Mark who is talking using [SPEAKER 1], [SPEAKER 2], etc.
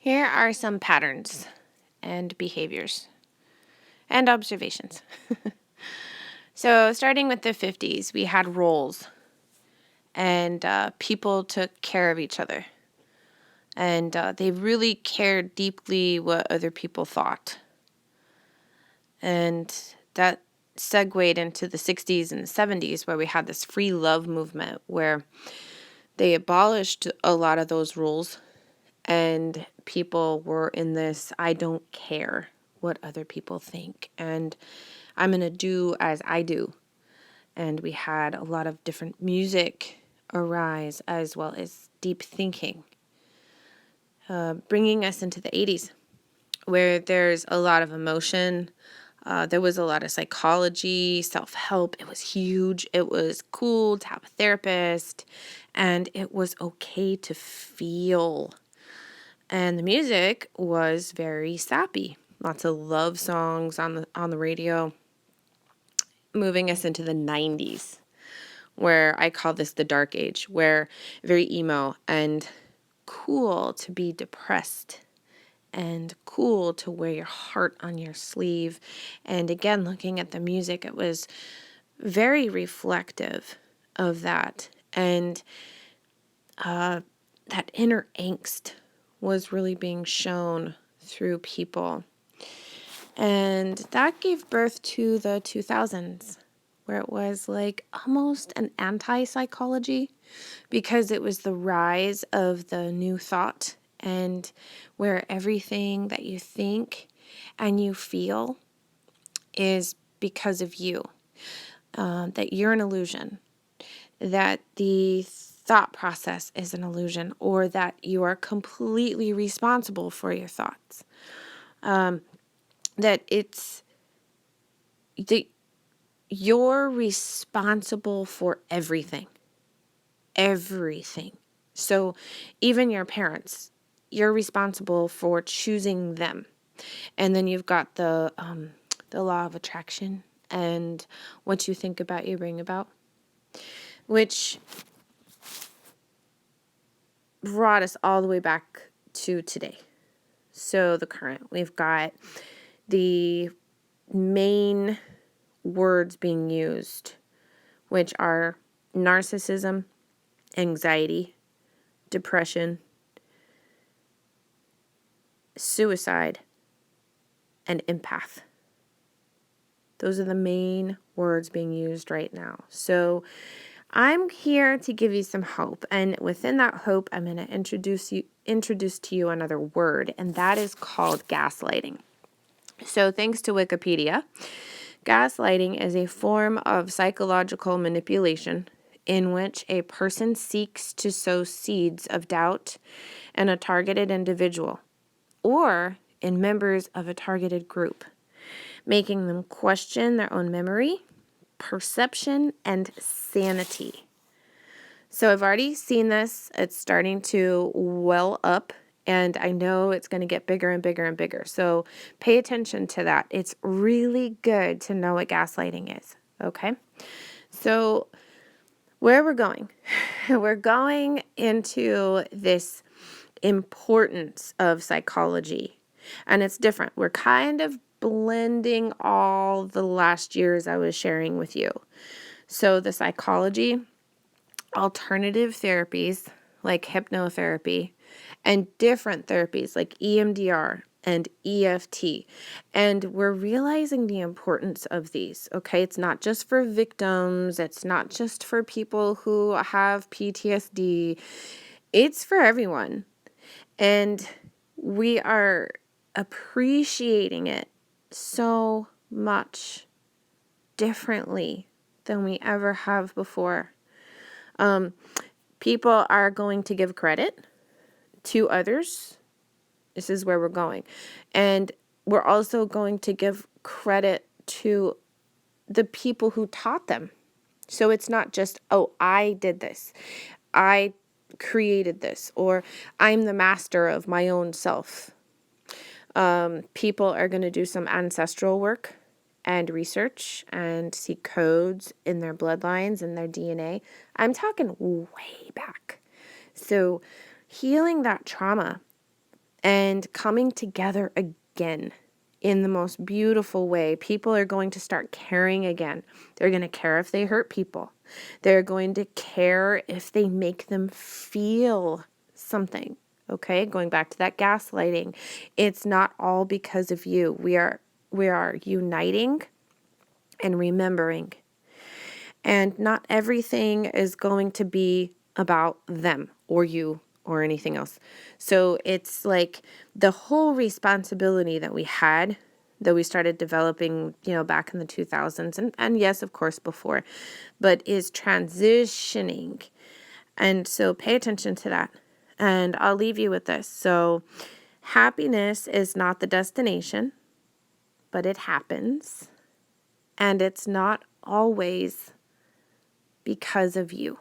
[SPEAKER 1] Here are some patterns and behaviors and observations. So starting with the 50s, we had roles, and people took care of each other. And they really cared deeply what other people thought. And that segued into the 60s and the 70s, where we had this free love movement, where they abolished a lot of those rules, and people were in this, I don't care what other people think, and I'm going to do as I do. And we had a lot of different music arise, as well as deep thinking, bringing us into the 80s, where there's a lot of emotion. There was a lot of psychology, self-help. It was huge. It was cool to have a therapist, and it was okay to feel. And the music was very sappy. Lots of love songs on the radio. Moving us into the 90s, where I call this the dark age, where very emo and cool to be depressed and cool to wear your heart on your sleeve. And again, looking at the music, it was very reflective of that. And that inner angst was really being shown through people. And that gave birth to the 2000s, where it was like almost an anti-psychology, because it was the rise of the new thought, and where everything that you think and you feel is because of you, that you're an illusion, that the thought process is an illusion, or that you are completely responsible for your thoughts. That it's that you're responsible for everything. Everything. So even your parents, you're responsible for choosing them. And then you've got the law of attraction, and what you think about, you bring about, which brought us all the way back to today. So the current, we've got the main words being used, which are narcissism, anxiety, depression, suicide, and empath. Those are the main words being used right now. So I'm here to give you some hope, and within that hope, I'm going to introduce to you another word, and that is called gaslighting. So thanks to Wikipedia, gaslighting is a form of psychological manipulation in which a person seeks to sow seeds of doubt in a targeted individual or in members of a targeted group, making them question their own memory, perception, and sanity. So I've already seen this. It's starting to well up, and I know it's going to get bigger and bigger and bigger. So pay attention to that. It's really good to know what gaslighting is, okay? So where we're going, we're going into this importance of psychology, and it's different. We're kind of blending all the last years I was sharing with you. So the psychology, alternative therapies like hypnotherapy, and different therapies like EMDR and EFT. And we're realizing the importance of these, okay? It's not just for victims. It's not just for people who have PTSD. It's for everyone. And we are appreciating it so much differently than we ever have before. People are going to give credit to others. This is where we're going. And we're also going to give credit to the people who taught them. So it's not just, oh, I did this, I created this, or I'm the master of my own self. People are going to do some ancestral work and research and see codes in their bloodlines and their DNA. I'm talking way back. So healing that trauma and coming together again in the most beautiful way. People are going to start caring again. They're going to care if they hurt people. They're going to care if they make them feel something. Okay, going back to that gaslighting. It's not all because of you. We are uniting and remembering. And not everything is going to be about them or you or anything else. So it's like the whole responsibility that we had, that we started developing, back in the 2000s, and yes, of course, before, but is transitioning. And so pay attention to that. And I'll leave you with this. So happiness is not the destination, but it happens. And it's not always because of you.